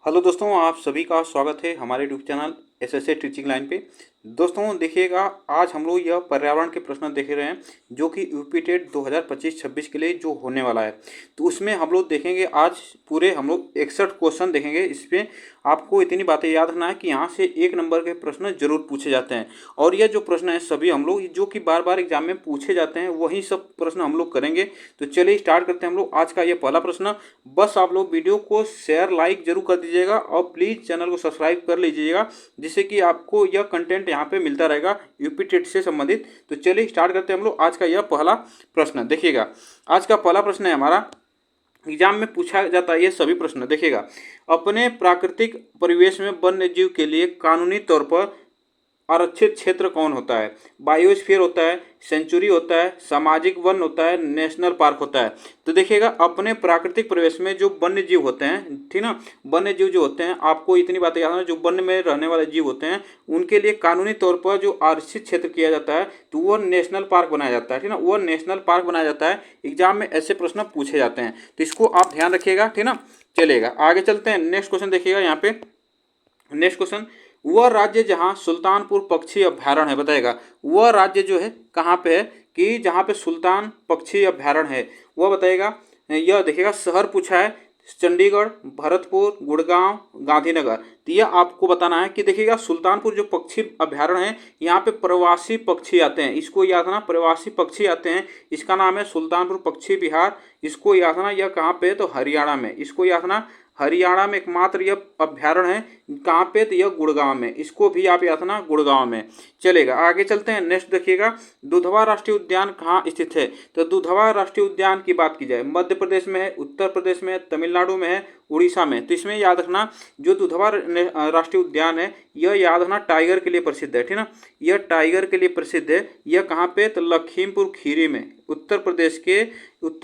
Hello दोस्तों, आप सभी का स्वागत है हमारे YouTube channel SSA teaching line पे। दोस्तों देखिएगा, आज हम लोग यह पर्यावरण के प्रश्न देख रहे हैं जो कि यूपी टेट 2025-26 के लिए जो होने वाला है। तो उसमें हम लोग देखेंगे आज पूरे हम लोग 61 क्वेश्चन देखेंगे। इसमें आपको इतनी बातें याद रखना है कि यहाँ से 1 नंबर के प्रश्न जरूर पूछे जाते हैं। और यह जो प्रश्न है सभी हम लोग जो कि बार बार एग्जाम में पूछे जाते हैं वही सब प्रश्न हम लोग करेंगे। तो चलिए स्टार्ट करते हैं हम लोग आज का ये पहला प्रश्न। बस आप लोग वीडियो को शेयर लाइक जरूर कर दीजिएगा और प्लीज़ चैनल को सब्सक्राइब कर लीजिएगा, जिससे कि आपको यह कंटेंट यहाँ पे मिलता रहेगा यूपी टेट से संबंधित। तो चलिए स्टार्ट करते हैं हम लोग आज का यह पहला प्रश्न। देखिएगा, आज का पहला प्रश्न है हमारा, एग्जाम में पूछा जाता है ये सभी प्रश्न। देखिएगा, अपने प्राकृतिक परिवेश में वन्य जीव के लिए कानूनी तौर पर आरक्षित क्षेत्र कौन होता है? बायोस्फीयर होता है, सेंचुरी होता है, सामाजिक वन होता है, नेशनल पार्क होता है। तो देखिएगा, अपने प्राकृतिक परिवेश में जो वन्य जीव होते हैं, ठीक ना, वन्य जीव जो होते हैं, आपको इतनी बातें याद है, जो वन में रहने वाले जीव होते हैं उनके लिए कानूनी तौर पर जो आरक्षित क्षेत्र किया जाता है तो वो नेशनल पार्क बनाया जाता है, ठीक ना, वो नेशनल पार्क बनाया जाता है। एग्जाम में ऐसे प्रश्न पूछे जाते हैं, तो इसको आप ध्यान रखिएगा, ठीक ना। चलेगा, आगे चलते हैं। नेक्स्ट क्वेश्चन देखिएगा यहाँ पे। नेक्स्ट क्वेश्चन, वह राज्य जहां सुल्तानपुर पक्षी अभ्यारण्य है, बताएगा वह राज्य जो है कहाँ पे है कि जहाँ पे सुल्तान पक्षी अभ्यारण्य है वह बताएगा। यह देखिएगा, शहर पूछा है चंडीगढ़, भरतपुर, गुड़गांव, गांधीनगर। तो यह आपको बताना है कि देखिएगा, सुल्तानपुर जो पक्षी अभ्यारण्य है यहाँ पे प्रवासी पक्षी आते हैं, इसको याद रखना, प्रवासी पक्षी आते हैं। इसका नाम है सुल्तानपुर पक्षी विहार। इसको याद रखना, यह कहाँ पे है तो हरियाणा में। इसको याद रखना, हरियाणा में एकमात्र यह अभ्यारण्य है। कहाँ पे तो यह गुड़गांव में। इसको भी आप याद रखना, गुड़गांव में। चलेगा, आगे चलते हैं। नेक्स्ट देखिएगा, दुधवा राष्ट्रीय उद्यान कहाँ स्थित है? तो दुधवा राष्ट्रीय उद्यान की बात की जाए, मध्य प्रदेश में है, उत्तर प्रदेश में है, तमिलनाडु में है, उड़ीसा में। तो इसमें याद रखना, जो दुधवा राष्ट्रीय उद्यान है यह याद रखना टाइगर के लिए प्रसिद्ध है, ठीक ना, यह टाइगर के लिए प्रसिद्ध है। यह कहाँ पे तो लखीमपुर खीरी में, उत्तर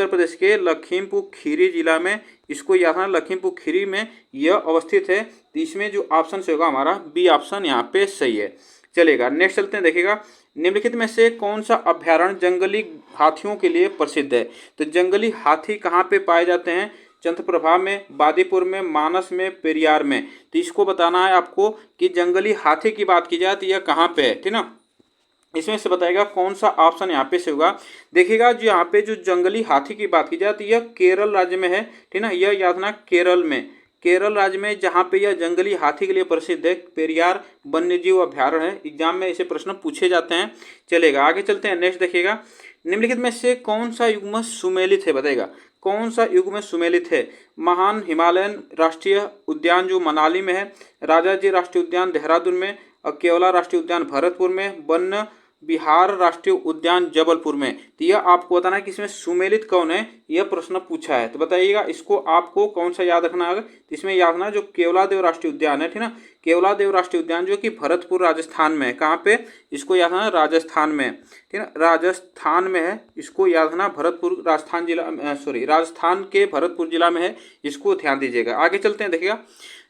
प्रदेश के लखीमपुर खीरी जिला में। इसको याद रखना, लखीमपुर खीरी में यह अवस्थित है। तो इसमें जो ऑप्शन से होगा हमारा बी ऑप्शन यहाँ पे सही है। चलेगा, नेक्स्ट चलते हैं। देखिएगा, निम्नलिखित में से कौन सा अभ्यारण्य जंगली हाथियों के लिए प्रसिद्ध है? तो जंगली हाथी कहाँ पे पाए जाते हैं? चंद्रप्रभा में, बादीपुर में, मानस में, पेरियार में। तो इसको बताना है आपको कि जंगली हाथी की बात की जाए तो यह कहाँ पे है, ठीक ना। इसमें से बताएगा कौन सा ऑप्शन यहाँ पे से होगा। देखिएगा, जो यहाँ पे जो जंगली हाथी की बात की जाए तो यह केरल राज्य में है, ठीक ना, यह याद रखना केरल में, केरल राज्य में जहाँ पे यह जंगली हाथी के लिए प्रसिद्ध है, पेरियार वन्यजीव अभ्यारण्य है। एग्जाम में ऐसे प्रश्न पूछे जाते हैं। चलेगा, आगे चलते हैं। नेक्स्ट देखिएगा, निम्नलिखित में से कौन सा युग्म सुमेलित है? बताएगा कौन सा युग्म सुमेलित है? महान हिमालयन राष्ट्रीय उद्यान जो मनाली में है, राजाजी राष्ट्रीय उद्यान देहरादून में, और केवला राष्ट्रीय उद्यान भरतपुर में, वन बिहार राष्ट्रीय उद्यान जबलपुर में। तो यह आपको बताना है कि इसमें सुमेलित कौन है, यह प्रश्न पूछा है। तो बताइएगा, इसको आपको कौन सा याद रखना है? तो इसमें याद रखना जो केवलादेव राष्ट्रीय उद्यान है, ठीक ना, केवलादेव राष्ट्रीय उद्यान जो कि भरतपुर राजस्थान में है। कहाँ पे? इसको याद रखना, राजस्थान में, ठीक ना, राजस्थान में है। इसको याद रखना, भरतपुर राजस्थान जिला, राजस्थान के भरतपुर जिला में है। इसको ध्यान दीजिएगा। आगे चलते हैं। देखिएगा,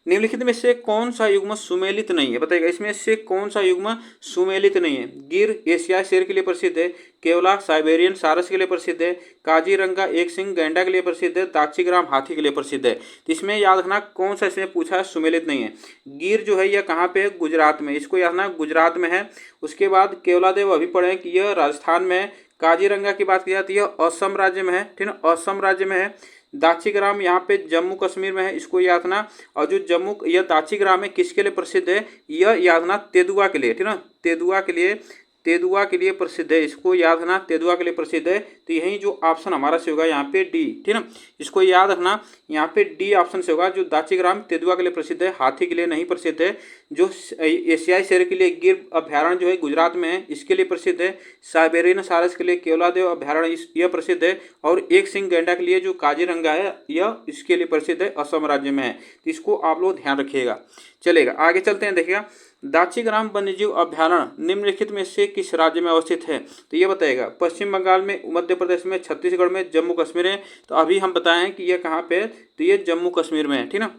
निम्नलिखित में से कौन सा युग्म सुमेलित नहीं है? बताइएगा, इसमें से कौन सा युग्म सुमेलित नहीं है? गिर एशियाई शेर के लिए प्रसिद्ध है, केवला साइबेरियन सारस के लिए प्रसिद्ध है, काजीरंगा एक सिंह गैंडा के लिए प्रसिद्ध है, दाक्षीग्राम हाथी के लिए प्रसिद्ध है। तो इसमें याद रखना कौन सा इसमें पूछा है सुमेलित नहीं है। गिर जो है यह कहाँ पे है? गुजरात में। इसको याद रखना, गुजरात में है। उसके बाद केवलादेव अभी पढ़े कि यह राजस्थान में है। काजीरंगा की बात की जाती है, असम राज्य में है, ठीक है, असम राज्य में है। दाक्षीग्राम यहाँ पे जम्मू कश्मीर में है। इसको याद रखना। और जो यह दाक्षीग्राम है किसके लिए प्रसिद्ध है? यह याद रखना तेंदुआ के लिए, ठीक ना, तेंदुआ के लिए प्रसिद्ध है। इसको याद रखना, तेंदुआ के लिए प्रसिद्ध है। तो यही जो ऑप्शन हमारा से होगा यहाँ पे डी, ठीक ना, इसको याद रखना, यहाँ पे डी ऑप्शन से होगा। जो दाक्षीग्राम तेंदुआ के लिए प्रसिद्ध है, हाथी के लिए नहीं प्रसिद्ध है। जो एशियाई शेर के लिए गिर अभ्यारण्य जो है गुजरात में है, इसके लिए प्रसिद्ध है। साइबेरियन सारस के लिए केवलादेव अभ्यारण्य यह प्रसिद्ध है। और एक सिंह गैंडा के लिए जो काजीरंगा है यह इसके लिए प्रसिद्ध है, असम राज्य में है। तो इसको आप लोग ध्यान रखिएगा। चलेगा, आगे चलते हैं। देखिएगा, दाक्षीग्राम वन्यजीव अभ्यारण्य निम्नलिखित में से किस राज्य में अवस्थित है? तो ये बताएगा पश्चिम बंगाल में, मध्य प्रदेश में, छत्तीसगढ़ में, जम्मू कश्मीर है। तो अभी हम बताएं कि यह कहाँ पे है, तो ये जम्मू कश्मीर में है, ठीक ना।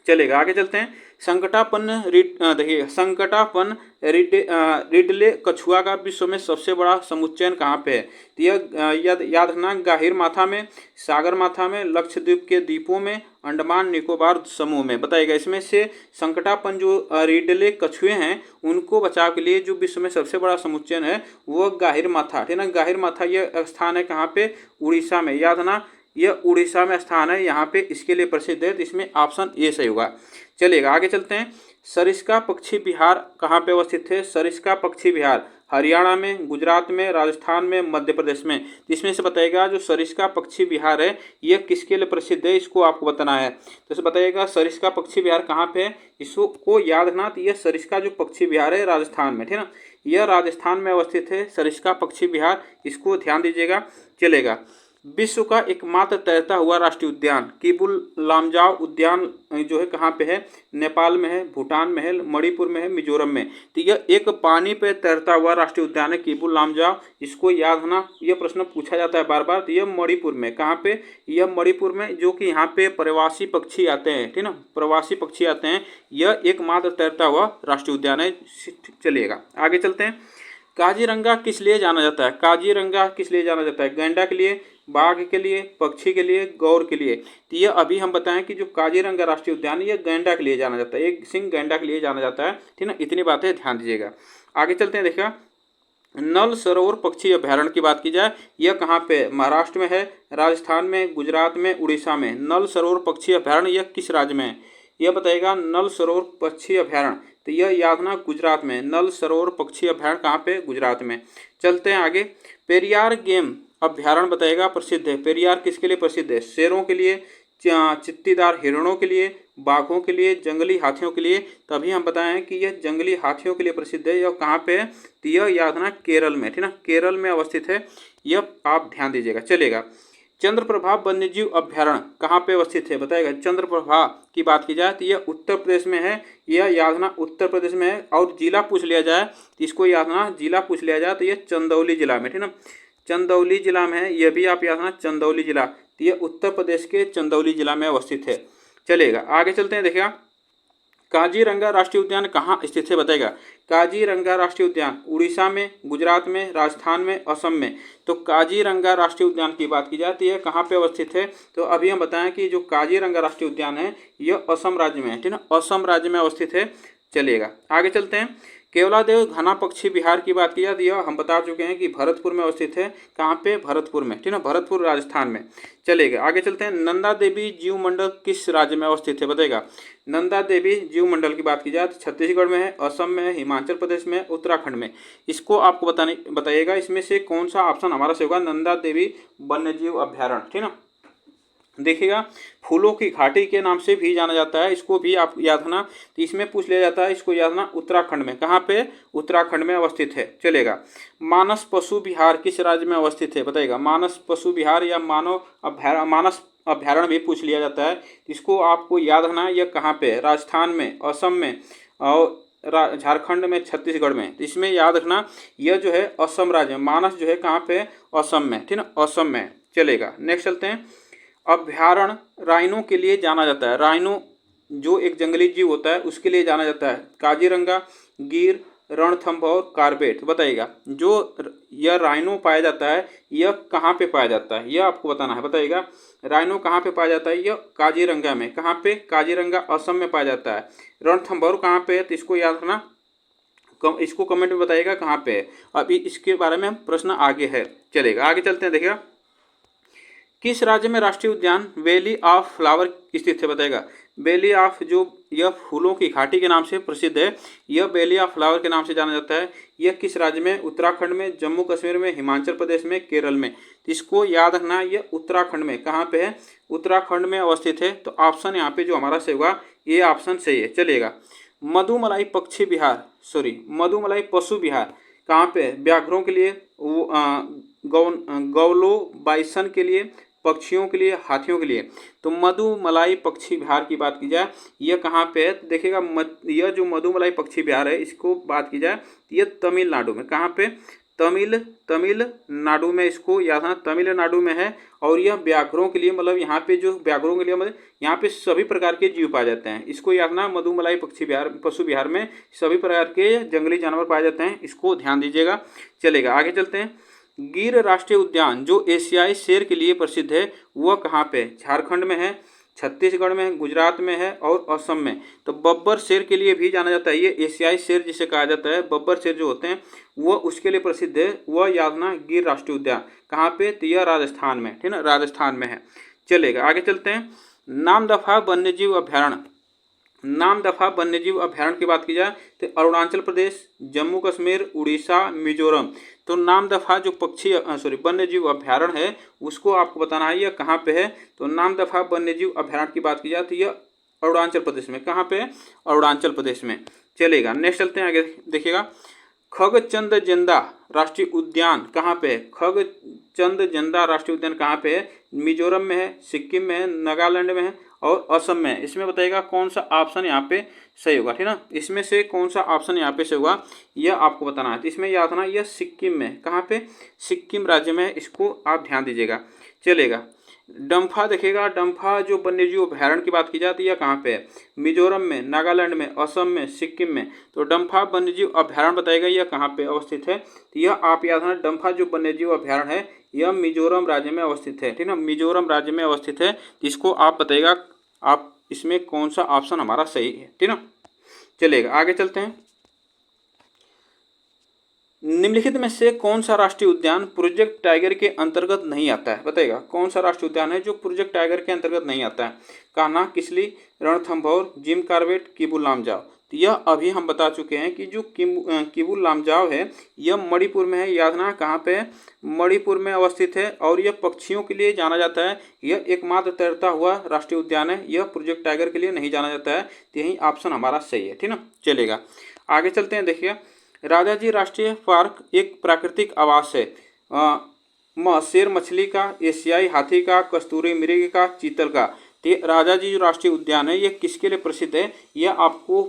चलेगा। आगे चलते हैं। संकटापन्न देखिए संकटापन्न रिडले कछुआ का विश्व में सबसे बड़ा समुच्चयन कहाँ पे है? तो यह याद रखना, गाहिर माथा में, सागर माथा में, लक्षद्वीप के द्वीपों में, अंडमान निकोबार समूह में। बताइएगा इसमें से संकटापन्न जो रिडले कछुए हैं उनको बचाव के लिए जो विश्व में सबसे बड़ा समुच्चयन है वो गाहिर माथा, ठीक है ना। गाहिर माथा यह स्थान है कहाँ पे? उड़ीसा में। याद रखना यह उड़ीसा में स्थान है, यहाँ पे इसके लिए प्रसिद्ध है, तो इसमें ऑप्शन ए सही होगा। चलिएगा आगे चलते हैं। सरिस्का पक्षी विहार कहाँ पे अवस्थित है? सरिस्का पक्षी विहार हरियाणा में, गुजरात में, राजस्थान में, मध्य प्रदेश में। तो इसमें से बताइएगा जो सरिस्का पक्षी विहार है यह किसके लिए प्रसिद्ध है, इसको आपको बताना है। तो इसे बताइएगा सरिस्का पक्षी विहार कहाँ पे है, इसको याद रखना। तो यह सरिस्का जो पक्षी विहार है राजस्थान में, ठीक है ना, यह राजस्थान में अवस्थित है सरिस्का पक्षी विहार, इसको ध्यान दीजिएगा। चलेगा। विश्व का एकमात्र तैरता हुआ राष्ट्रीय उद्यान किबुल लामजाओ उद्यान जो है कहाँ पे है? नेपाल में है, भूटान में है, मणिपुर में है, मिजोरम में। तो यह एक पानी पे तैरता हुआ राष्ट्रीय उद्यान है किबुल लामजाओ, इसको याद रखना। यह प्रश्न पूछा जाता है बार बार। तो यह मणिपुर में, कहाँ पे? यह मणिपुर में, जो कि यहाँ पे प्रवासी पक्षी आते हैं, ठीक ना, प्रवासी पक्षी आते हैं। यह एकमात्र तैरता हुआ राष्ट्रीय उद्यान है। चलिएगा आगे चलते हैं। काजीरंगा किस लिए जाना जाता है? काजीरंगा किस लिए जाना जाता है? गैंडा के लिए, बाघ के लिए, पक्षी के लिए, गौर के लिए। तो ये अभी हम बताएं कि जो काजीरंगा राष्ट्रीय उद्यान है ये गैंडा के लिए जाना जाता है, एक सिंह गैंडा के लिए जाना जाता है, ठीक ना। इतनी बातें ध्यान दीजिएगा। आगे चलते हैं। देखिए नल सरोवर पक्षी अभ्यारण्य की बात की जाए, यह कहाँ पे? महाराष्ट्र में है, राजस्थान में, गुजरात में, उड़ीसा में। नल सरोवर पक्षी अभ्यारण्य यह किस राज्य में है? यह बताइएगा। नल सरोवर पक्षी अभ्यारण्य, तो यह याद रखना गुजरात में। नल सरोवर पक्षी अभ्यारण्य कहाँ पे? गुजरात में। चलते हैं आगे। पेरियार गेम अभ्यारण्य बताइएगा प्रसिद्ध है। पेरियार किसके लिए प्रसिद्ध है? शेरों के लिए, चित्तीदार हिरणों के लिए, बाघों के लिए, जंगली हाथियों के लिए। तभी हम बताएं कि यह जंगली हाथियों के लिए प्रसिद्ध है। यह कहाँ पे है? तो यह याद रखना केरल में, ठीक ना, केरल में अवस्थित है। यह आप ध्यान दीजिएगा। चलेगा। चंद्रप्रभा वन्यजीव अभ्यारण्य कहाँ पे अवस्थित है? बताएगा। चंद्रप्रभा की बात की जाए तो यह उत्तर प्रदेश में है। यह याद रखना उत्तर प्रदेश में है। और जिला पूछ लिया जाए तो इसको याद रखना, जिला पूछ लिया जाए तो यह चंदौली जिला में, ठीक ना, चंदौली जिला में है। यह भी आप याद रखना चंदौली जिला, तो यह उत्तर प्रदेश के चंदौली जिला में अवस्थित है। चलेगा आगे चलते हैं। देखिएगा काजीरंगा राष्ट्रीय उद्यान कहाँ स्थित है? बताएगा। काजीरंगा राष्ट्रीय उद्यान उड़ीसा में, गुजरात में, राजस्थान में, असम में। तो काजीरंगा राष्ट्रीय उद्यान की बात की जाए तो यह कहाँ पे अवस्थित है? तो अभी हम बताएं कि जो काजीरंगा राष्ट्रीय उद्यान है यह असम राज्य में है, ठीक है, असम राज्य में अवस्थित है। चलिएगा आगे चलते हैं। केवलादेव घना पक्षी विहार की बात की जाए तो यह हम बता चुके हैं कि भरतपुर में अवस्थित है। कहाँ पे? भरतपुर में, ठीक है, भरतपुर राजस्थान में। चलेगा आगे चलते हैं। नंदा देवी जीव मंडल किस राज्य में अवस्थित है? बताएगा। नंदा देवी जीव मंडल की बात की जाए तो छत्तीसगढ़ में है, असम में है, हिमाचल प्रदेश में, उत्तराखंड में। इसको आपको बताइएगा इसमें से कौन सा ऑप्शन हमारा से होगा? नंदा देवी वन्य जीव अभ्यारण्य, ठीक ना। देखिएगा फूलों की घाटी के नाम से भी जाना जाता है, इसको भी आप याद रखना। तो इसमें पूछ लिया जाता है, इसको याद रखना उत्तराखंड में। कहाँ पे? उत्तराखंड में अवस्थित है। चलेगा। मानस पशु विहार किस राज्य में अवस्थित है? बताइएगा। मानस पशु विहार या मानस अभ्यारण्य भी पूछ लिया जाता है, इसको आपको याद रखना है। यह कहाँ पे है? राजस्थान में, असम में और झारखंड में, छत्तीसगढ़ में। तो इसमें याद रखना यह जो है असम राज्य में, मानस जो है कहाँ पे? असम में, ठीक ना, असम में। चलेगा नेक्स्ट चलते हैं। अभ्यारण्य राइनो के लिए जाना जाता है। राइनो जो एक जंगली जीव होता है उसके लिए जाना जाता है। काजीरंगा, गिर, रणथंभौर, कार्बेट। बताइएगा जो यह राइनो पाया जाता है यह कहाँ पे पाया जाता है, यह आपको बताना है। बताइएगा राइनो कहाँ पे पाया जाता है? यह काजीरंगा में। कहाँ पे? काजीरंगा असम में पाया जाता है। रणथंभौर कहाँ पे है? तो इसको याद रखना, इसको कमेंट में बताइएगा कहाँ पे है। अभी इसके बारे में प्रश्न आगे है। चलेगा आगे चलते हैं। देखिएगा किस राज्य में राष्ट्रीय उद्यान वैली ऑफ फ्लावर स्थित है? बताएगा। वैली ऑफ जो यह फूलों की घाटी के नाम से प्रसिद्ध है, यह वैली ऑफ फ्लावर के नाम से जाना जाता है। यह किस राज्य में? उत्तराखंड में, जम्मू कश्मीर में, हिमाचल प्रदेश में, केरल में। इसको याद रखना यह उत्तराखंड में। कहाँ पे है? उत्तराखंड में अवस्थित है। तो ऑप्शन यहाँ पे जो हमारा से होगा ये ऑप्शन सही है। चलिएगा मधुमलाई पक्षी विहार मधुमलाई पशु विहार कहाँ पे है? व्याघ्रों के लिए, गौलो बाइसन के लिए, पक्षियों के लिए, हाथियों के लिए। तो मधुमलाई पक्षी विहार की बात की जाए यह कहाँ पे है? देखिएगा यह जो मधुमलाई पक्षी विहार है इसको बात की जाए यह तमिलनाडु में। कहाँ पे? तमिलनाडु में इसको याद रखना, तमिलनाडु में है। और यह व्याघ्रों के लिए मतलब यहाँ पे जो व्याघ्रों के लिए मतलब यहाँ पे सभी प्रकार के जीव पाए जाते हैं। इसको याद रखना, मधुमलाई पशु विहार में सभी प्रकार के जंगली जानवर पाए जाते हैं, इसको ध्यान दीजिएगा। चलेगा, आगे चलते हैं। गिर राष्ट्रीय उद्यान जो एशियाई शेर के लिए प्रसिद्ध है वह कहाँ पे? झारखंड में है, छत्तीसगढ़ में, गुजरात में है और असम में। तो बब्बर शेर के लिए भी जाना जाता है, ये एशियाई शेर जिसे कहा जाता है, बब्बर शेर जो होते हैं वह उसके लिए प्रसिद्ध है। वह याद रखना, गिर राष्ट्रीय उद्यान कहाँ पे? तो यह राजस्थान में, ठीक ना, राजस्थान में है। चलेगा, आगे चलते हैं। नामदफा वन्यजीव अभ्यारण्य, नामदफा वन्यजीव अभ्यारण्य की बात की जाए तो अरुणाचल प्रदेश, जम्मू कश्मीर, उड़ीसा, मिजोरम। तो नामदफा जो वन्यजीव अभ्यारण्य है उसको आपको बताना है यह कहाँ पे है। तो नामदफा वन्यजीव अभ्यारण्य की बात की जाए तो यह अरुणाचल प्रदेश में, कहाँ पे है? अरुणाचल प्रदेश में। चलेगा, नेक्स्ट चलते हैं आगे, देखिएगा। खगचंदजंगा राष्ट्रीय उद्यान कहाँ पे है? खगचंदजंगा राष्ट्रीय उद्यान कहाँ पे है? मिजोरम में है, सिक्किम में है, नागालैंड में है और असम में है। इसमें बताइएगा कौन सा ऑप्शन यहाँ पे सही होगा, ठीक ना, इसमें से कौन सा ऑप्शन यहाँ पे सही होगा यह आपको बताना है। तो इसमें याद रखना, यह सिक्किम में, कहाँ पे? सिक्किम राज्य में, इसको आप ध्यान दीजिएगा। चलेगा, डम्फा देखिएगा, डम्फा जो वन्यजीव अभ्यारण्य की बात की जाती है यह कहाँ पे है? मिजोरम में, नागालैंड में, असम में, सिक्किम में। तो डम्फा वन्यजीव अभ्यारण्य बताएगा यह कहाँ पे अवस्थित है? तो यह आप याद रखना, डम्फा जो वन्यजीव अभ्यारण्य है यह मिजोरम राज्य में अवस्थित है, ठीक ना, मिजोरम राज्य में अवस्थित है। इसको आप बताइएगा आप इसमें कौन सा ऑप्शन हमारा सही है, ठीक ना। चलेगा, आगे चलते हैं। निम्नलिखित में से कौन सा राष्ट्रीय उद्यान प्रोजेक्ट टाइगर के अंतर्गत नहीं आता है? बताइएगा कौन सा राष्ट्रीय उद्यान है जो प्रोजेक्ट टाइगर के अंतर्गत नहीं आता है? Kanha, Kisli, Ranthambore, Jim Corbett, Keibul Lamjao. तो यह अभी हम बता चुके हैं कि जो किबुल लामजाओ है यह मणिपुर में है। याद रखना कहाँ पे है? मणिपुर में अवस्थित है और यह पक्षियों के लिए जाना जाता है। यह एकमात्र तैरता हुआ राष्ट्रीय उद्यान है, यह प्रोजेक्ट टाइगर के लिए नहीं जाना जाता है। तो यही ऑप्शन हमारा सही है, ठीक ना। चलेगा, आगे चलते हैं। देखिए, राजाजी राष्ट्रीय पार्क एक प्राकृतिक आवास है। शेर मछली का, एशियाई हाथी का, कस्तूरी मृग का, चीतल का। तो राजाजी जो राष्ट्रीय उद्यान है ये किसके लिए प्रसिद्ध है? यह आपको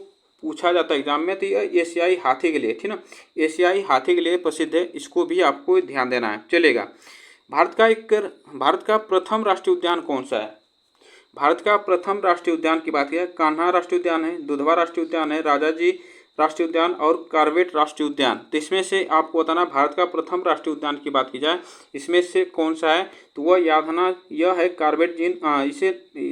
पूछा जाता है एग्जाम में। तो यह एशियाई हाथी के लिए, ठीक ना, एशियाई हाथी के लिए प्रसिद्ध है, इसको भी आपको ध्यान देना है। चलेगा, भारत का प्रथम राष्ट्रीय उद्यान कौन सा है? भारत का प्रथम राष्ट्रीय उद्यान की बात है, कान्हा राष्ट्रीय उद्यान है, दुधवा राष्ट्रीय उद्यान है, राजाजी राष्ट्रीय उद्यान और कॉर्बेट राष्ट्रीय उद्यान। तो इसमें से आपको बताना भारत का प्रथम राष्ट्रीय उद्यान की बात की जाए इसमें से कौन सा है? तो वह याद रखना यह है कॉर्बेट इसे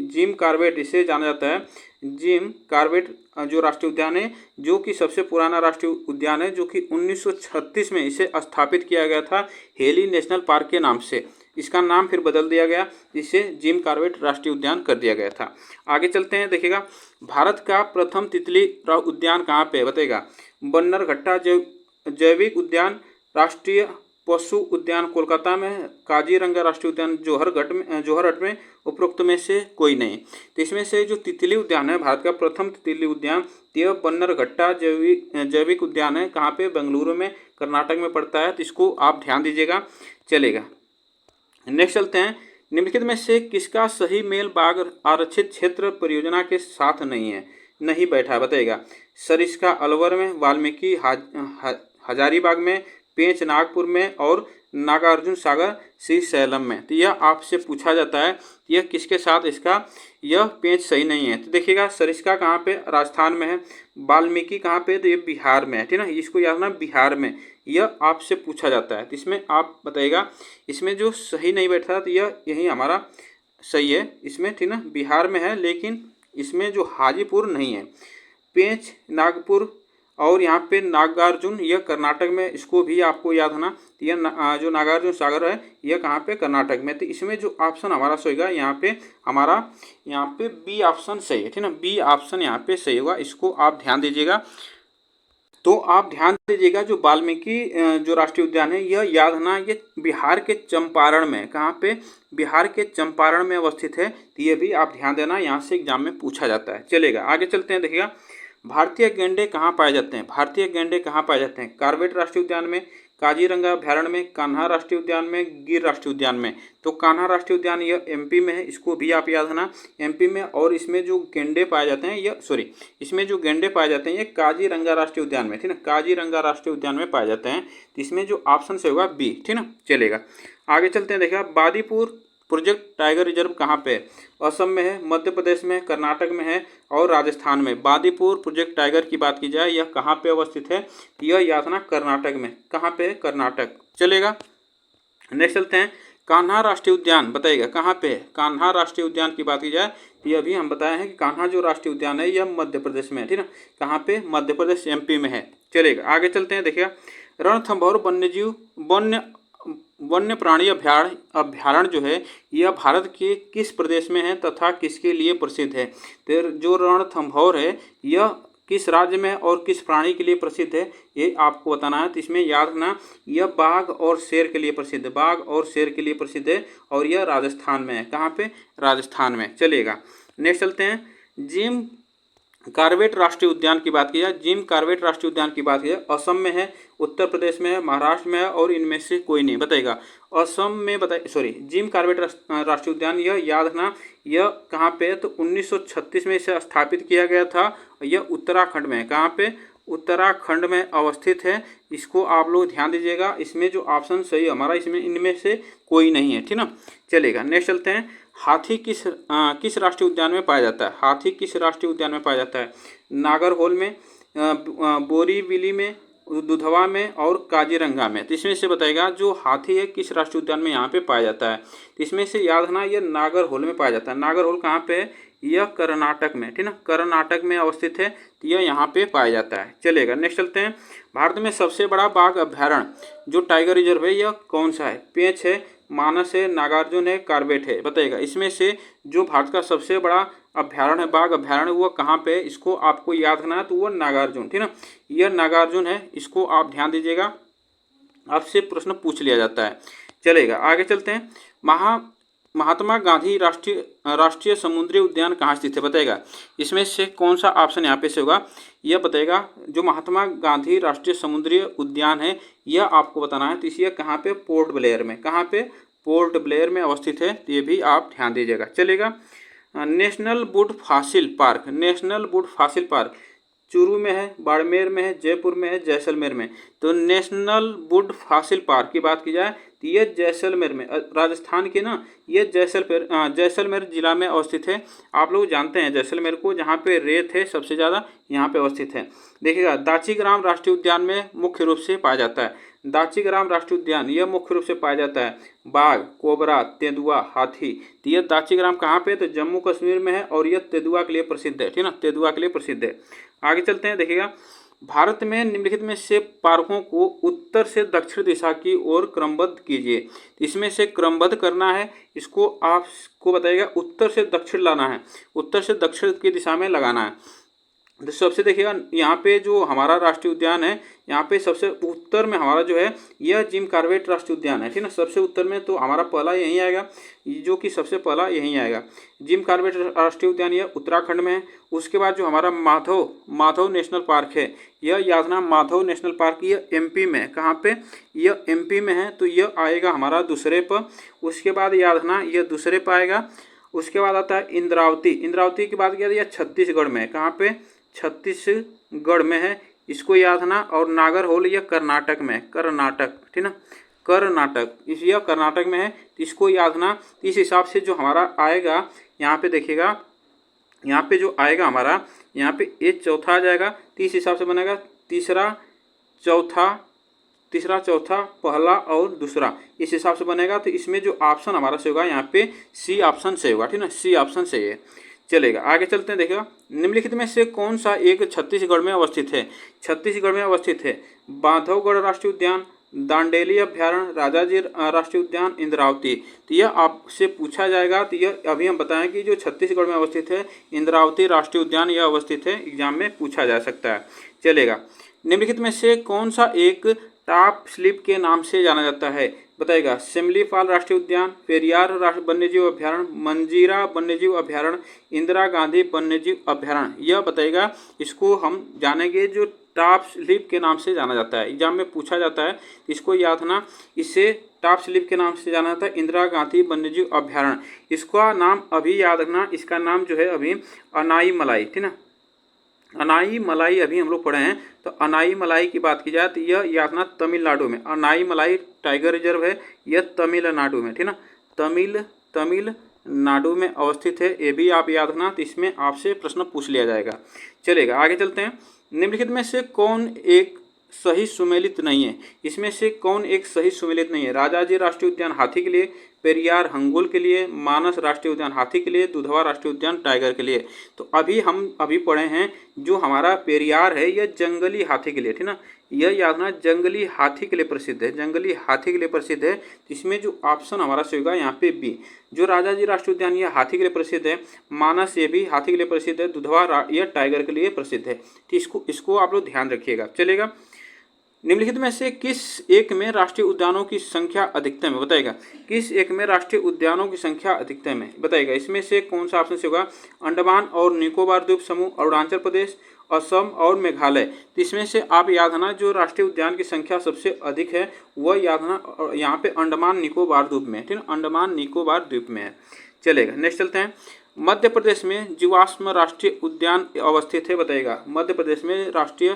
जिम कॉर्बेट इसे जाना जाता है। जिम कॉर्बेट जो राष्ट्रीय उद्यान है जो कि सबसे पुराना राष्ट्रीय उद्यान है, जो कि 1936 में इसे स्थापित किया गया था हेली नेशनल पार्क के नाम से। इसका नाम फिर बदल दिया गया, इसे जिम कॉर्बेट राष्ट्रीय उद्यान कर दिया गया था। आगे चलते हैं, देखिएगा, भारत का प्रथम तितली उद्यान कहाँ पे है? बताइएगा, बन्नरघट्टा जैविक उद्यान, राष्ट्रीय पशु उद्यान कोलकाता में, काजीरंगा राष्ट्रीय उद्यान जोहरहट में, उपरोक्त में से कोई नहीं। तो इसमें से जो तितली उद्यान है, भारत का प्रथम तितली उद्यान यह बन्नरघट्टा जैविक उद्यान है। कहाँ पे? बेंगलुरु में, कर्नाटक में पड़ता है। तो इसको आप ध्यान दीजिएगा। चलेगा, नेक्स्ट चलते हैं। निम्नलिखित में से किसका सही मेल बाघ आरक्षित क्षेत्र परियोजना के साथ नहीं बैठा है? बताइएगा, सरिस्का अलवर में, वाल्मीकि हजारीबाग में, पेंच नागपुर में और नागार्जुन सागर श्रीशैलम में। तो यह आपसे पूछा जाता है यह किसके साथ इसका यह पेंच सही नहीं है। तो देखिएगा, सरिस्का कहाँ पे? राजस्थान में है। वाल्मीकि कहाँ पे? तो ये बिहार में है, ठीक ना, इसको याद रखना बिहार में। यह आपसे पूछा जाता है। तो इसमें आप बताइएगा इसमें जो सही नहीं बैठा तो यह यही हमारा सही है इसमें, ठीक ना, बिहार में है। लेकिन इसमें जो हाजीपुर नहीं है, पेंच नागपुर और यहाँ पे नागार्जुन यह कर्नाटक में, इसको भी आपको याद रखना। यह जो नागार्जुन सागर है यह कहाँ पे? कर्नाटक में। तो इसमें जो ऑप्शन हमारा सही होगा यहाँ पे बी ऑप्शन सही है, ठीक ना, बी ऑप्शन यहाँ पे सही होगा, इसको आप ध्यान दीजिएगा। तो आप ध्यान दीजिएगा, जो वाल्मीकि जो राष्ट्रीय उद्यान है यह याद रखना ये बिहार के चंपारण में, कहाँ पे? बिहार के चंपारण में अवस्थित है। तो ये भी आप ध्यान देना, यहाँ से एग्जाम में पूछा जाता है। चलेगा, आगे चलते हैं। देखिएगा, भारतीय गैंडे कहाँ पाए जाते हैं? भारतीय गैंडे कहाँ पाए जाते हैं? कॉर्बेट राष्ट्रीय उद्यान में, काजीरंगा अभ्यारण्य में, कान्हा राष्ट्रीय उद्यान में, गिर राष्ट्रीय उद्यान में। तो कान्हा राष्ट्रीय उद्यान यह एमपी में है, इसको भी आप याद रखना, एमपी में। और इसमें जो गेंडे पाए जाते हैं इसमें जो गेंडे पाए जाते हैं ये काजीरंगा राष्ट्रीय उद्यान में, ठीक ना, काजीरंगा राष्ट्रीय उद्यान में पाए जाते हैं। तो इसमें जो ऑप्शन से होगा बी, ठीक ना। चलेगा आगे चलते हैं। देखिए बादीपुर प्रोजेक्ट टाइगर रिजर्व कहाँ पे है? असम में है, मध्य प्रदेश में, कर्नाटक में है और राजस्थान में। बादीपुर प्रोजेक्ट टाइगर की बात की जाए, यह कहाँ पे अवस्थित है? यह याद रखना कर्नाटक में। कहाँ पे है? कर्नाटक। चलेगा नेक्स्ट चलते हैं। कान्हा राष्ट्रीय उद्यान बताइएगा कहाँ पे है? कान्हा राष्ट्रीय उद्यान की बात की जाए तो ये अभी हम बताए हैं कि कान्हा जो राष्ट्रीय उद्यान है यह मध्य प्रदेश में है, ठीक है। कहाँ पे? मध्य प्रदेश, एमपी में है। चलेगा आगे चलते हैं। देखिएगा रणथंभौर वन्य प्राणी अभ्यारण्य जो है यह भारत के किस प्रदेश में है तथा किसके लिए प्रसिद्ध है? तो जो रणथंभौर है यह किस राज्य में और किस प्राणी के लिए प्रसिद्ध है ये आपको बताना है। तो इसमें याद रखना यह बाघ और शेर के लिए प्रसिद्ध है, बाघ और शेर के लिए प्रसिद्ध है और यह राजस्थान में है। कहाँ पे? राजस्थान में। चलेगा नेक्स्ट चलते हैं। जिम कॉर्बेट राष्ट्रीय उद्यान की बात की जाए, जिम कॉर्बेट राष्ट्रीय उद्यान की बात की जाए, असम में है, उत्तर प्रदेश में है, महाराष्ट्र में है और इनमें से कोई नहीं। बताइएगा असम में जिम कॉर्बेट राष्ट्रीय उद्यान यह याद रखना यह कहाँ पे है? तो 1936 में इसे स्थापित किया गया था। यह उत्तराखंड में है। कहाँ पे? उत्तराखंड में अवस्थित है। इसको आप लोग ध्यान दीजिएगा। इसमें जो ऑप्शन सही हमारा इसमें इनमें से कोई नहीं है, ठीक ना। चलेगा नेक्स्ट चलते हैं। हाथी किस राष्ट्रीय उद्यान में पाया जाता है? हाथी किस राष्ट्रीय उद्यान में पाया जाता है? नागरहोल में, बोरीवली में, दुधवा में और काजीरंगा में। तो इसमें से बताएगा जो हाथी है किस राष्ट्रीय उद्यान में यहाँ पे पाया जाता है। तो इसमें से याद रखना यह नागरहोल में पाया जाता है। नागरहोल कहाँ पे है? यह कर्नाटक में, ठीक ना, कर्नाटक में अवस्थित है। तो यह यहाँ पे पाया जाता है। चलेगा नेक्स्ट चलते हैं। भारत में सबसे बड़ा बाघ अभ्यारण्य जो टाइगर रिजर्व है यह कौन सा है? पेंच है, मानस है, नागार्जुन है, कॉर्बेट है। बताइएगा इसमें से जो भारत का सबसे बड़ा अभ्यारण्य है, बाघ अभ्यारण्य, वो कहाँ पे है? इसको आपको याद रखना है। तो वो नागार्जुन, ठीक ना, यह नागार्जुन है। इसको आप ध्यान दीजिएगा, आपसे प्रश्न पूछ लिया जाता है। चलेगा आगे चलते हैं। महात्मा गांधी राष्ट्रीय समुद्री उद्यान कहाँ स्थित है? बताएगा इसमें से कौन सा ऑप्शन यहाँ पे से होगा? यह बताएगा जो महात्मा गांधी राष्ट्रीय समुद्री उद्यान है यह आपको बताना है। तो इसी कहाँ पे? पोर्ट ब्लेयर में। कहाँ पे? पोर्ट ब्लेयर में अवस्थित है। तो ये भी आप ध्यान दीजिएगा। चलेगा national would fossil park, national would fossil park Churu में है, बाड़मेर में है, जयपुर में है, जैसलमेर में। तो नेशनल वुड फॉसिल पार्क की बात की जाए तो ये जैसलमेर में, राजस्थान के ना, ये जैसलमेर जिला में अवस्थित है। आप लोग जानते हैं जैसलमेर को, जहाँ पे रेत है सबसे ज़्यादा, यहाँ पे अवस्थित है। देखिएगा दाचीग्राम राष्ट्रीय उद्यान में मुख्य रूप से पाया जाता है। दाचीग्राम राष्ट्रीय उद्यान यह मुख्य रूप से पाया जाता है बाघ, कोबरा, तेंदुआ, हाथी। तो यह दाचीग्राम कहाँ पे? तो जम्मू कश्मीर में है और यह तेंदुआ के लिए प्रसिद्ध है, ठीक ना, तेंदुआ के लिए प्रसिद्ध है। आगे चलते हैं। देखिएगा भारत में निम्नलिखित में से पार्कों को उत्तर से दक्षिण दिशा की ओर क्रमबद्ध कीजिए। इसमें से क्रमबद्ध करना है, इसको आपको बताइएगा उत्तर से दक्षिण लाना है, उत्तर से दक्षिण की दिशा में लगाना है। तो सबसे देखिएगा यहाँ पे जो हमारा राष्ट्रीय उद्यान है, यहाँ पे सबसे उत्तर में हमारा जो है यह जिम कॉर्बेट राष्ट्रीय उद्यान है, ठीक ना, सबसे उत्तर में। तो हमारा पहला यहीं आएगा, जो कि सबसे पहला यहीं आएगा। जिम कॉर्बेट राष्ट्रीय उद्यान यह उत्तराखंड में है। उसके बाद जो हमारा माधव नेशनल पार्क है, यह याद रखना माधव नेशनल पार्क यह एमपी में है। कहाँ पे? यह एमपी में है। तो यह आएगा हमारा दूसरे पर। उसके बाद याद रखना यह दूसरे पर आएगा। उसके बाद आता है इंद्रावती। इंद्रावती की बात किया यह छत्तीसगढ़ में है। कहाँ पे? छत्तीसगढ़ में है, इसको याद रखना। और नागरहोल यह कर्नाटक में है, कर्नाटक, ठीक ना, कर्नाटक, यह कर्नाटक में है। इसको याद रखना। इस हिसाब से जो हमारा आएगा यहाँ पे देखिएगा, यहाँ पे जो आएगा हमारा, यहाँ पे ये चौथा आ जाएगा। तो इस हिसाब से बनेगा तीसरा चौथा पहला और दूसरा, इस हिसाब से बनेगा। तो इसमें जो ऑप्शन हमारा से होगा यहाँ पे सी ऑप्शन से होगा, ठीक ना, सी ऑप्शन से है। चलेगा आगे चलते हैं। देखिएगा निम्नलिखित में से कौन सा एक छत्तीसगढ़ में अवस्थित है? छत्तीसगढ़ में अवस्थित है बांधवगढ़ राष्ट्रीय उद्यान, दांडेली अभ्यारण्य, राजाजी राष्ट्रीय उद्यान, इंद्रावती। तो यह आपसे पूछा जाएगा। तो यह अभी हम बताएं कि जो छत्तीसगढ़ में अवस्थित है इंद्रावती राष्ट्रीय उद्यान यह अवस्थित है, एग्जाम में पूछा जा सकता है। चलेगा निम्नलिखित में से कौन सा एक टॉप स्लिप के नाम से जाना जाता है? बताएगा सिमलीपाल राष्ट्रीय उद्यान, पेरियार वन्यजीव अभ्यारण्य, मंजीरा वन्यजीव अभ्यारण्य, इंदिरा गांधी वन्यजीव अभ्यारण्य। यह बताएगा, इसको हम जानेंगे जो टॉप स्लिप के नाम से जाना जाता है, एग्जाम में पूछा जाता है, इसको याद रखना। इसे टॉप स्लिप के नाम से जाना जाता है, इंदिरा गांधी वन्यजीव अभ्यारण्य। इसका नाम अभी याद रखना, इसका नाम जो है अभी अनाई मलाई, ठीक ना, अनाई मलाई अभी हम लोग पढ़े हैं। तो अनाई मलाई की बात की जाए तो यह याद रखना तमिलनाडु में, अनाई मलाई टाइगर रिजर्व है, यह तमिलनाडु में, ठीक ना, तमिलनाडु में अवस्थित है। ये भी आप याद रखना, तो इसमें आपसे प्रश्न पूछ लिया जाएगा। चलेगा, आगे चलते हैं। निम्नलिखित में से कौन एक सही सुमेलित नहीं है? इसमें से कौन एक सही सुमेलित नहीं है? राजाजी राष्ट्रीय उद्यान हाथी के लिए, पेरियार हंगुल के लिए, मानस राष्ट्रीय उद्यान हाथी के लिए, दुधवा राष्ट्रीय उद्यान टाइगर के लिए। तो हम अभी पढ़े हैं जो हमारा पेरियार है यह जंगली हाथी के लिए, ठीक ना, यह याद रखना जंगली हाथी के लिए प्रसिद्ध है, जंगली हाथी के लिए प्रसिद्ध है। इसमें जो ऑप्शन हमारा से होगा यहाँ पे बी। जो राजाजी राष्ट्रीय उद्यान यह हाथी के लिए प्रसिद्ध है, मानस ये भी हाथी के लिए प्रसिद्ध है, दुधवा यह टाइगर के लिए प्रसिद्ध है। तो इसको आप लोग ध्यान रखिएगा। चलेगा, निम्नलिखित में से किस एक में राष्ट्रीय उद्यानों की संख्या अधिकतम है? बताएगा किस एक में राष्ट्रीय उद्यानों की संख्या अधिकतम है? बताएगा इसमें से कौन सा ऑप्शन से होगा? अंडमान और निकोबार द्वीप समूह, अरुणाचल प्रदेश, असम और मेघालय। तो इसमें से आप याद रखना जो राष्ट्रीय उद्यान की संख्या सबसे अधिक है वह याद रखना यहाँ पे अंडमान निकोबार द्वीप में, ठीक है, अंडमान निकोबार द्वीप में है। चलेगा, नेक्स्ट चलते हैं। मध्य प्रदेश में जीवाश्म राष्ट्रीय उद्यान अवस्थित है? बताएगा मध्य प्रदेश में राष्ट्रीय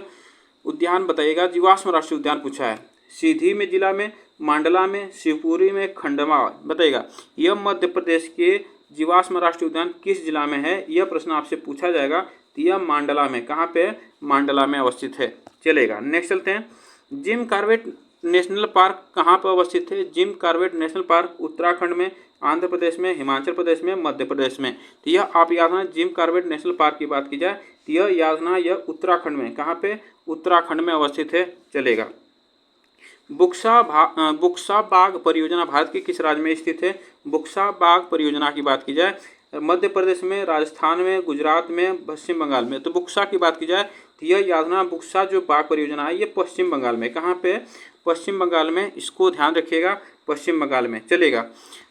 उद्यान बताइएगा, जीवाश्म राष्ट्रीय उद्यान पूछा है। सीधी में जिला में, मंडला में, शिवपुरी में, खंडवा। बताइएगा यह मध्य प्रदेश के जीवाश्म राष्ट्रीय उद्यान किस जिला में है? यह प्रश्न आपसे पूछा जाएगा। तो यह मंडला में, कहाँ पे? मंडला में अवस्थित है। चलेगा, नेक्स्ट चलते हैं। जिम कॉर्बेट नेशनल पार्क कहाँ पर अवस्थित है? Jim Corbett national park Uttarakhand में, आंध्र प्रदेश में, हिमाचल प्रदेश में, मध्य प्रदेश में। तो यह आप याद रखना, जिम कॉर्बेट नेशनल पार्क की बात की जाए तो यह याद रखना यह उत्तराखंड में, कहाँ पे? उत्तराखंड में अवस्थित है। चलेगा, बुक्सा बाग परियोजना भारत के किस राज्य में स्थित है? बुक्सा बाग परियोजना की बात की जाए मध्य प्रदेश में, राजस्थान में, गुजरात में, पश्चिम बंगाल में। तो बुक्सा की बात की जाए तो यह याद रखना बुक्सा जो बाग परियोजना है ये पश्चिम बंगाल में, कहाँ पे? पश्चिम बंगाल में, इसको ध्यान रखिएगा, पश्चिम बंगाल में। चलेगा,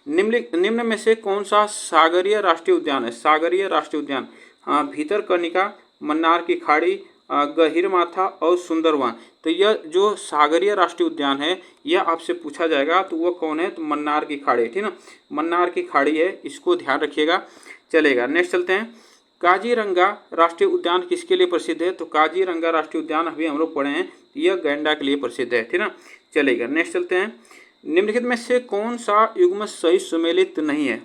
निम्न में से कौन सा सागरीय राष्ट्रीय उद्यान है? सागरीय राष्ट्रीय उद्यान, हाँ, भीतरकनिका, मन्नार की खाड़ी, गहीरमाथा और सुंदरवन। तो यह जो सागरीय राष्ट्रीय उद्यान है यह आपसे पूछा जाएगा, तो वह कौन है? तो मन्नार की खाड़ी, ठीक ना, मन्नार की खाड़ी है, इसको ध्यान रखिएगा। चलेगा, नेक्स्ट चलते हैं। काजीरंगा राष्ट्रीय उद्यान किसके लिए प्रसिद्ध है? तो काजीरंगा राष्ट्रीय उद्यान अभी हम लोग पढ़े हैं, यह गैंडा के लिए प्रसिद्ध है, ठीक ना। चलेगा, नेक्स्ट चलते हैं। निम्नलिखित में से कौन सा युग्म सही सुमेलित नहीं है?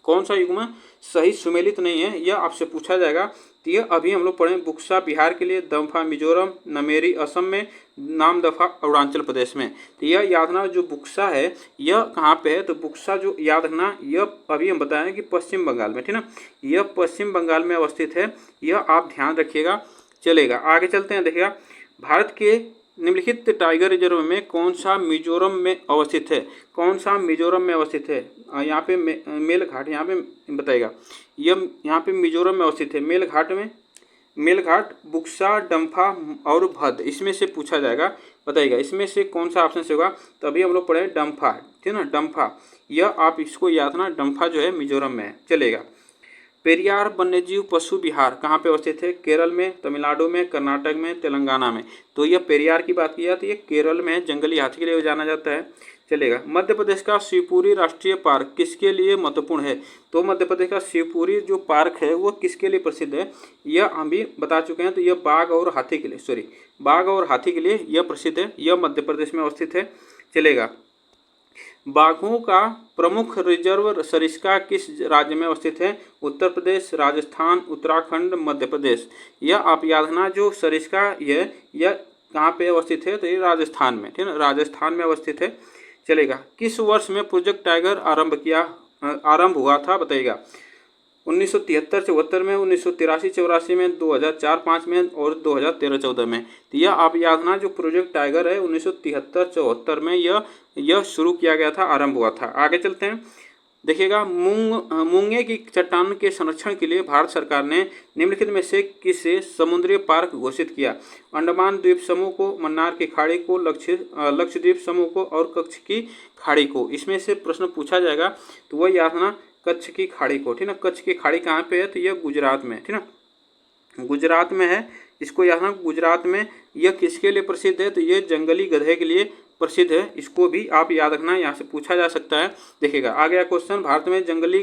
कौन सा युग्म सही सुमेलित नहीं है यह आपसे पूछा जाएगा। तो यह अभी हम लोग पढ़े बुक्सा बिहार के लिए, दम्फा मिजोरम, नमेरी असम में, नामदफा अरुणाचल प्रदेश में। तो यह याद रखना जो बुक्सा है यह कहाँ पे है? तो बुक्सा जो याद रखना यह अभी हम बताएं कि पश्चिम बंगाल में, ठीक ना, यह पश्चिम बंगाल में अवस्थित है, यह आप ध्यान रखिएगा। चलेगा, आगे चलते हैं। देखिएगा भारत के निम्नलिखित टाइगर रिजर्व में कौन सा मिजोरम में अवस्थित है? कौन सा मिजोरम में अवस्थित है? यहाँ पे मेलघाट, यहाँ पे बताइएगा यह यहाँ पे मिजोरम में अवस्थित है। मेलघाट में, मेलघाट, बुक्सा, डम्फा और भद, इसमें से पूछा जाएगा। बताइएगा इसमें से कौन सा ऑप्शन से होगा? तो अभी हम लोग पढ़े डम्फा, ठीक है ना, डम्फा, यह आप इसको याद रखना, डम्फा जो है मिजोरम में है। चलेगा, पेरियार वन्यजीव पशु विहार कहाँ पे अवस्थित है? केरल में, तमिलनाडु में, कर्नाटक में, तेलंगाना में। तो यह पेरियार की बात की जाए तो ये केरल में जंगली हाथी के लिए जाना जाता है। चलेगा, मध्य प्रदेश का शिवपुरी राष्ट्रीय पार्क किसके लिए महत्वपूर्ण है? तो मध्य प्रदेश का शिवपुरी जो पार्क है वो किसके लिए प्रसिद्ध है? यह हम भी बता चुके हैं। तो यह बाघ और हाथी के लिए, बाघ और हाथी के लिए यह प्रसिद्ध है, यह मध्य प्रदेश में अवस्थित है। चलेगा, बाघों का प्रमुख रिजर्व सरिस्का किस राज्य में अवस्थित है? उत्तर प्रदेश, राजस्थान, उत्तराखंड, मध्य प्रदेश। यह आप याद रखना जो सरिस्का यह कहाँ पे अवस्थित है? तो ये राजस्थान में, ठीक है, राजस्थान में अवस्थित है। चलेगा, किस वर्ष में प्रोजेक्ट टाइगर आरंभ हुआ था? बताइएगा 1973-74 में, 1983-84 में, 2004-05 में और 2013-14 में। तो यह आप याद रखना जो प्रोजेक्ट टाइगर है 1973-74 में यह शुरू किया गया था, आरंभ हुआ था। आगे चलते हैं। देखिएगा, मूंगे की चट्टान के संरक्षण के लिए भारत सरकार ने निम्नलिखित में से किसे समुद्री पार्क घोषित किया? अंडमान द्वीप समूह को, मन्नार की खाड़ी को, लक्षद्वीप समूह को और कच्छ की खाड़ी को। इसमें से प्रश्न पूछा जाएगा तो वह याद रखना, कच्छ की खाड़ी को। ठीक ना, कच्छ की खाड़ी कहाँ पे है? तो यह गुजरात में। ठीक ना, गुजरात में है। इसको यहाँ गुजरात में। यह किसके लिए प्रसिद्ध है? तो ये जंगली गधे के लिए प्रसिद्ध है। इसको भी आप याद रखना, यहाँ से पूछा जा सकता है। देखिएगा आ गया क्वेश्चन, भारत में जंगली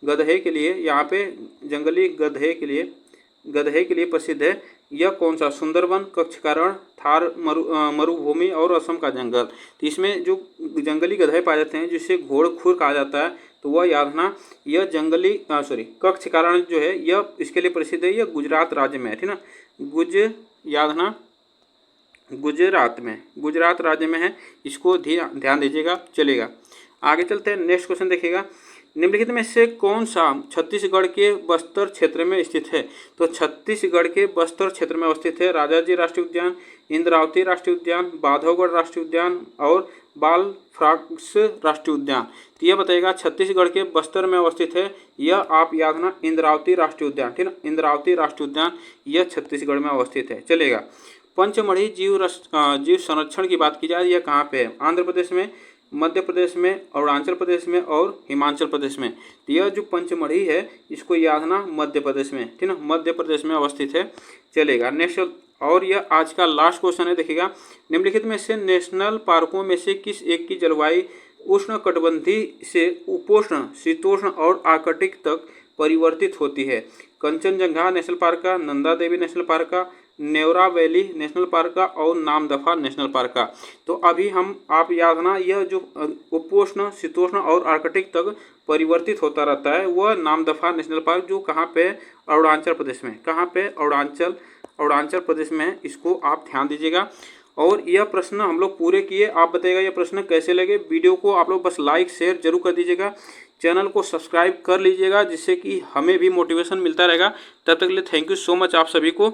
गधे के लिए, यहाँ पे जंगली गधे के लिए प्रसिद्ध है यह कौन सा? सुंदरवन, कच्छ का रण, थार मरुभूमि और असम का जंगल। तो इसमें जो जंगली गधे पाए जाते हैं जिसे घोड़खुर कहा जाता है, तो वह याद रखना, यह कच्छ का रण जो है यह इसके लिए प्रसिद्ध है। यह गुजरात राज्य में है। ठीक ना, याद रखना, गुजरात राज्य में है। इसको ध्यान दीजिएगा, चलेगा। आगे चलते हैं, नेक्स्ट क्वेश्चन देखिएगा, निम्नलिखित में से कौन सा छत्तीसगढ़ के बस्तर क्षेत्र में स्थित है? तो छत्तीसगढ़ के बस्तर क्षेत्र में अवस्थित है राजाजी राष्ट्रीय उद्यान, इंद्रावती राष्ट्रीय उद्यान, बांधवगढ़ राष्ट्रीय उद्यान और बालफ्राक्स राष्ट्रीय उद्यान। तो यह बताएगा छत्तीसगढ़ के बस्तर में अवस्थित है। यह आप याद रखना, इंद्रावती राष्ट्रीय उद्यान। ठीक है, इंद्रावती राष्ट्रीय उद्यान यह छत्तीसगढ़ में अवस्थित है। चलेगा। पंचमढ़ी जीव संरक्षण की बात की जाए, यह कहाँ पे है? आंध्र प्रदेश में, मध्य प्रदेश में, अरुणाचल प्रदेश में और हिमाचल प्रदेश में। तो यह जो पंचमढ़ी है इसको याद रखना, मध्य प्रदेश में। ठीक है, मध्य प्रदेश में अवस्थित है। चलेगा। नेक्स्ट, और यह आज का लास्ट क्वेश्चन है। देखिएगा, निम्नलिखित में से नेशनल पार्कों में से किस एक की जलवायु उष्णकटिबंधीय से उपोष्ण, शीतोष्ण और आर्कटिक तक परिवर्तित होती है? कंचनजंगा नेशनल पार्क का, नंदा देवी नेशनल पार्क का, नेवरा वैली नेशनल पार्क का और नामदफा नेशनल पार्क का। तो अभी आप याद रखना, यह जो उपोष्ण, शीतोष्ण और आर्कटिक तक परिवर्तित होता रहता है वह नामदफा नेशनल पार्क, जो कहाँ पे? अरुणाचल प्रदेश में। कहाँ पे? अरुणाचल प्रदेश में। इसको आप ध्यान दीजिएगा। और यह प्रश्न हम लोग पूरे किए। आप बताइएगा यह प्रश्न कैसे लगे। वीडियो को आप लोग बस लाइक शेयर जरूर कर दीजिएगा, चैनल को सब्सक्राइब कर लीजिएगा, जिससे कि हमें भी मोटिवेशन मिलता रहेगा। तब तक के लिए थैंक यू सो मच आप सभी को।